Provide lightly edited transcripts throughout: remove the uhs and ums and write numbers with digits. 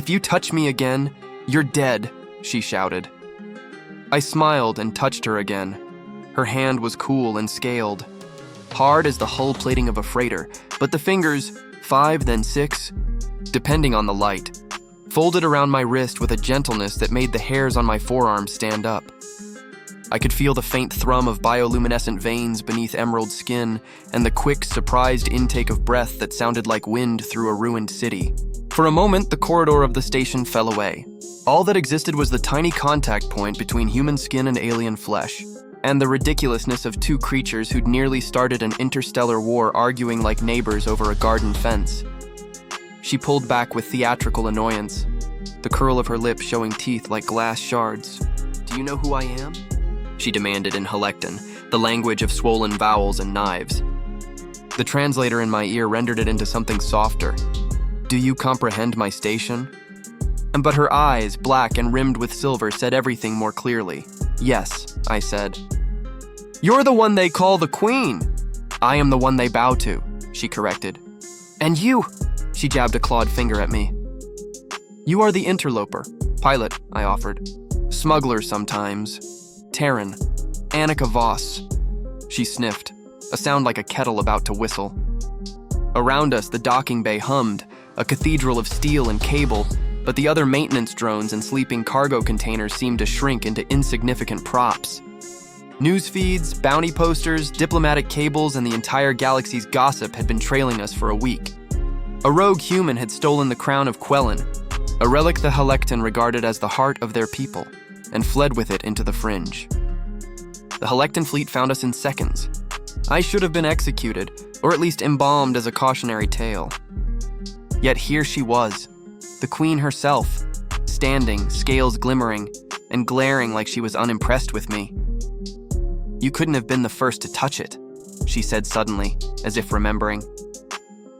"If you touch me again, you're dead," she shouted. I smiled and touched her again. Her hand was cool and scaled, hard as the hull plating of a freighter, but the fingers, 5 then 6, depending on the light, folded around my wrist with a gentleness that made the hairs on my forearm stand up. I could feel the faint thrum of bioluminescent veins beneath emerald skin and the quick, surprised intake of breath that sounded like wind through a ruined city. For a moment, the corridor of the station fell away. All that existed was the tiny contact point between human skin and alien flesh, and the ridiculousness of two creatures who'd nearly started an interstellar war arguing like neighbors over a garden fence. She pulled back with theatrical annoyance, the curl of her lip showing teeth like glass shards. "Do you know who I am?" she demanded in Halectan, the language of swollen vowels and knives. The translator in my ear rendered it into something softer. "Do you comprehend my station?" But her eyes, black and rimmed with silver, said everything more clearly. "Yes," I said. "You're the one they call the Queen." "I am the one they bow to," she corrected. "And you," she jabbed a clawed finger at me. "You are the interloper." "Pilot," I offered. "Smuggler sometimes." "Terran. Annika Voss." She sniffed, a sound like a kettle about to whistle. Around us, the docking bay hummed, a cathedral of steel and cable, but the other maintenance drones and sleeping cargo containers seemed to shrink into insignificant props. News feeds, bounty posters, diplomatic cables, and the entire galaxy's gossip had been trailing us for a week. A rogue human had stolen the crown of Quellan, a relic the Halectan regarded as the heart of their people, and fled with it into the fringe. The Halectan fleet found us in seconds. I should have been executed, or at least embalmed as a cautionary tale. Yet here she was, the Queen herself, standing, scales glimmering, and glaring like she was unimpressed with me. "You couldn't have been the first to touch it," she said suddenly, as if remembering.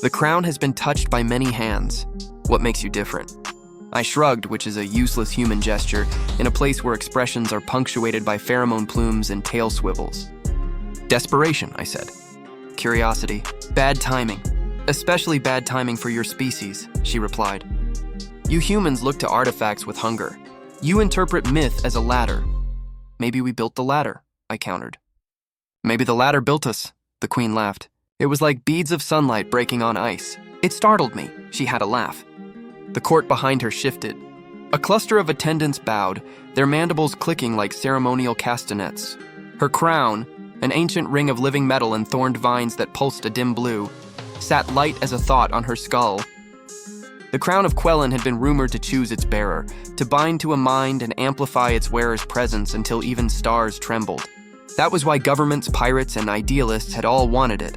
"The crown has been touched by many hands. What makes you different?" I shrugged, which is a useless human gesture, in a place where expressions are punctuated by pheromone plumes and tail swivels. "Desperation," I said. "Curiosity. Bad timing. Especially bad timing for your species," she replied. "You humans look to artifacts with hunger. You interpret myth as a ladder. Maybe we built the ladder," I countered. "Maybe the ladder built us," the Queen laughed. It was like beads of sunlight breaking on ice. It startled me. She had a laugh. The court behind her shifted. A cluster of attendants bowed, their mandibles clicking like ceremonial castanets. Her crown, an ancient ring of living metal and thorned vines that pulsed a dim blue, sat light as a thought on her skull. The crown of Quellan had been rumored to choose its bearer, to bind to a mind and amplify its wearer's presence until even stars trembled. That was why governments, pirates, and idealists had all wanted it.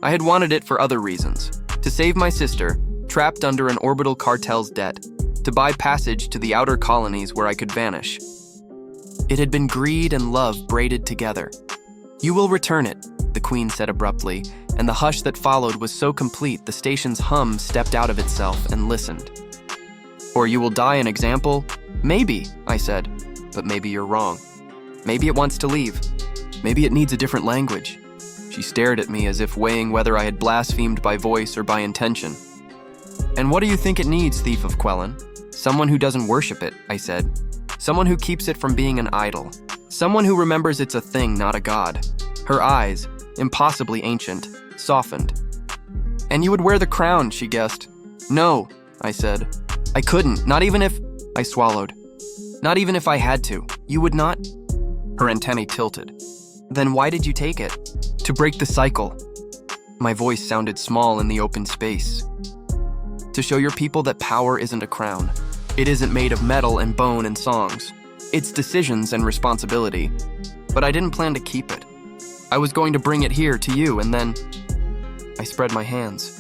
I had wanted it for other reasons. To save my sister, trapped under an orbital cartel's debt, to buy passage to the outer colonies where I could vanish. It had been greed and love braided together. "You will return it," the Queen said abruptly, and the hush that followed was so complete the station's hum stepped out of itself and listened. "Or you will die an example?" "Maybe," I said, "but maybe you're wrong. Maybe it wants to leave. Maybe it needs a different language." She stared at me as if weighing whether I had blasphemed by voice or by intention. "And what do you think it needs, thief of Quellan?" "Someone who doesn't worship it," I said. "Someone who keeps it from being an idol. Someone who remembers it's a thing, not a god." Her eyes, impossibly ancient, softened. "And you would wear the crown," she guessed. "No," I said. "I couldn't, not even if—" I swallowed. "Not even if I had to. You would not?" Her antennae tilted. "Then why did you take it?" "To break the cycle." My voice sounded small in the open space. "To show your people that power isn't a crown. It isn't made of metal and bone and songs. It's decisions and responsibility. But I didn't plan to keep it. I was going to bring it here to you, and then..." I spread my hands.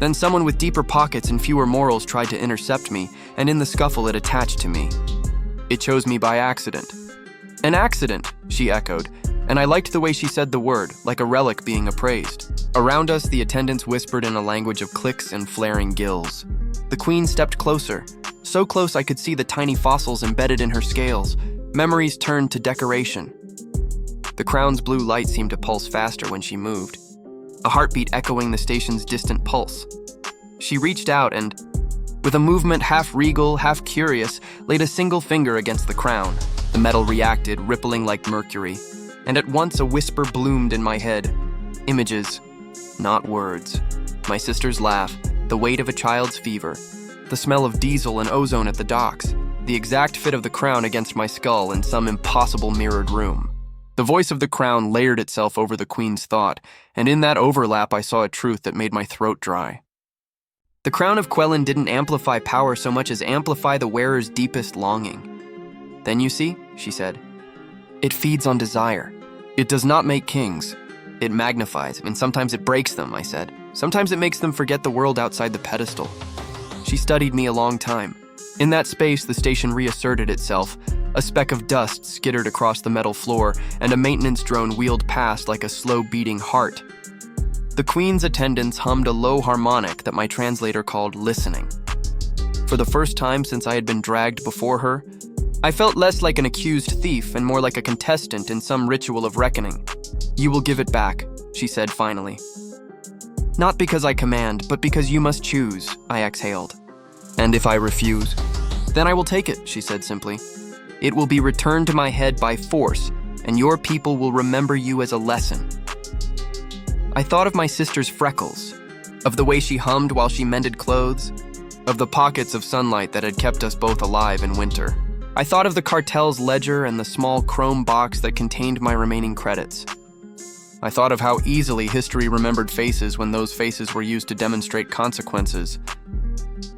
"Then someone with deeper pockets and fewer morals tried to intercept me, and in the scuffle it attached to me. It chose me by accident." "An accident," she echoed, and I liked the way she said the word, like a relic being appraised. Around us, the attendants whispered in a language of clicks and flaring gills. The Queen stepped closer, so close I could see the tiny fossils embedded in her scales. Memories turned to decoration. The crown's blue light seemed to pulse faster when she moved, a heartbeat echoing the station's distant pulse. She reached out and... With a movement half regal, half curious, laid a single finger against the crown. The metal reacted, rippling like mercury, and at once a whisper bloomed in my head. Images, not words. My sister's laugh, the weight of a child's fever, the smell of diesel and ozone at the docks, the exact fit of the crown against my skull in some impossible mirrored room. The voice of the crown layered itself over the queen's thought, and in that overlap I saw a truth that made my throat dry. The crown of Quellan didn't amplify power so much as amplify the wearer's deepest longing. Then you see, she said, it feeds on desire. It does not make kings. It magnifies, and sometimes it breaks them, I said. Sometimes it makes them forget the world outside the pedestal. She studied me a long time. In that space, the station reasserted itself. A speck of dust skittered across the metal floor, and a maintenance drone wheeled past like a slow-beating heart. The Queen's attendants hummed a low harmonic that my translator called listening. For the first time since I had been dragged before her, I felt less like an accused thief and more like a contestant in some ritual of reckoning. You will give it back, she said finally. Not because I command, but because you must choose, I exhaled. And if I refuse? Then I will take it, she said simply. It will be returned to my head by force, and your people will remember you as a lesson. I thought of my sister's freckles, of the way she hummed while she mended clothes, of the pockets of sunlight that had kept us both alive in winter. I thought of the cartel's ledger and the small chrome box that contained my remaining credits. I thought of how easily history remembered faces when those faces were used to demonstrate consequences.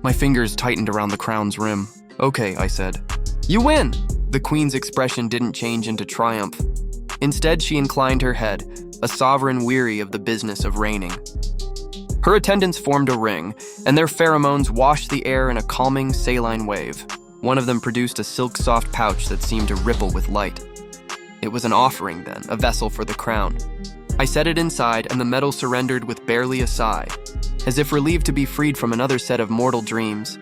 My fingers tightened around the crown's rim. Okay, I said. You win! The Queen's expression didn't change into triumph. Instead, she inclined her head, a sovereign weary of the business of reigning. Her attendants formed a ring, and their pheromones washed the air in a calming, saline wave. One of them produced a silk-soft pouch that seemed to ripple with light. It was an offering, then, a vessel for the crown. I set it inside, and the metal surrendered with barely a sigh, as if relieved to be freed from another set of mortal dreams.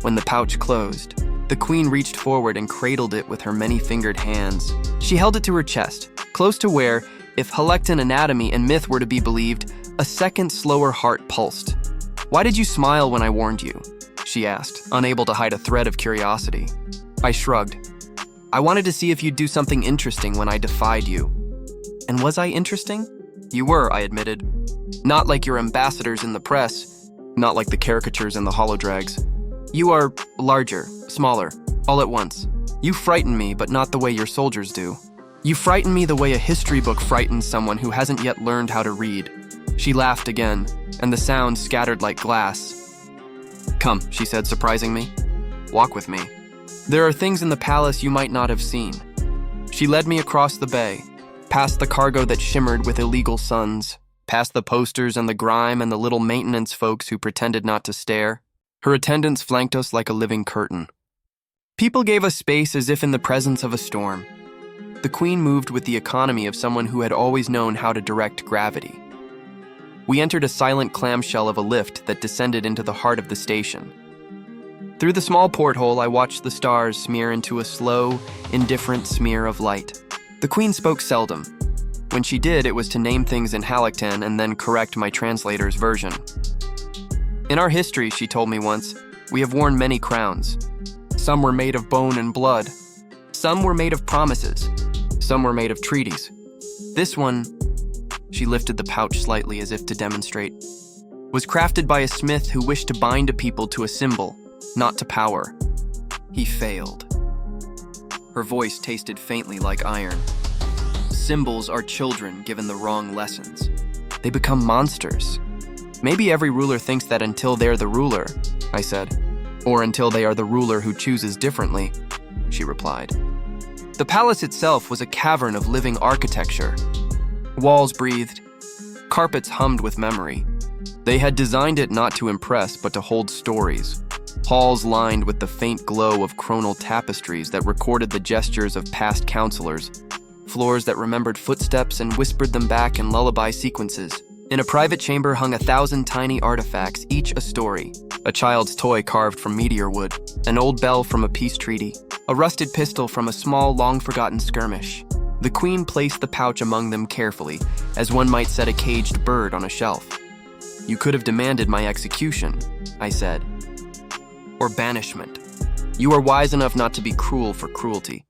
When the pouch closed, the Queen reached forward and cradled it with her many-fingered hands. She held it to her chest, close to where, if Halectan anatomy and myth were to be believed, a second slower heart pulsed. Why did you smile when I warned you? She asked, unable to hide a thread of curiosity. I shrugged. I wanted to see if you'd do something interesting when I defied you. And was I interesting? You were, I admitted. Not like your ambassadors in the press, not like the caricatures and the holodrags. You are larger, smaller, all at once. You frighten me, but not the way your soldiers do. You frighten me the way a history book frightens someone who hasn't yet learned how to read. She laughed again, and the sound scattered like glass. Come, she said, surprising me. Walk with me. There are things in the palace you might not have seen. She led me across the bay, past the cargo that shimmered with illegal suns, past the posters and the grime and the little maintenance folks who pretended not to stare. Her attendants flanked us like a living curtain. People gave us space as if in the presence of a storm. The Queen moved with the economy of someone who had always known how to direct gravity. We entered a silent clamshell of a lift that descended into the heart of the station. Through the small porthole, I watched the stars smear into a slow, indifferent smear of light. The Queen spoke seldom. When she did, it was to name things in Halectan and then correct my translator's version. In our history, she told me once, we have worn many crowns. Some were made of bone and blood. Some were made of promises. Some were made of treaties. This one, she lifted the pouch slightly as if to demonstrate, was crafted by a smith who wished to bind a people to a symbol, not to power. He failed. Her voice tasted faintly like iron. Symbols are children given the wrong lessons. They become monsters. Maybe every ruler thinks that until they're the ruler, I said. Or until they are the ruler who chooses differently, she replied. The palace itself was a cavern of living architecture. Walls breathed. Carpets hummed with memory. They had designed it not to impress, but to hold stories. Halls lined with the faint glow of chronal tapestries that recorded the gestures of past counselors. Floors that remembered footsteps and whispered them back in lullaby sequences. In a private chamber hung 1,000 tiny artifacts, each a story. A child's toy carved from meteor wood, an old bell from a peace treaty, a rusted pistol from a small, long-forgotten skirmish. The Queen placed the pouch among them carefully, as one might set a caged bird on a shelf. You could have demanded my execution, I said. or banishment. You are wise enough not to be cruel for cruelty.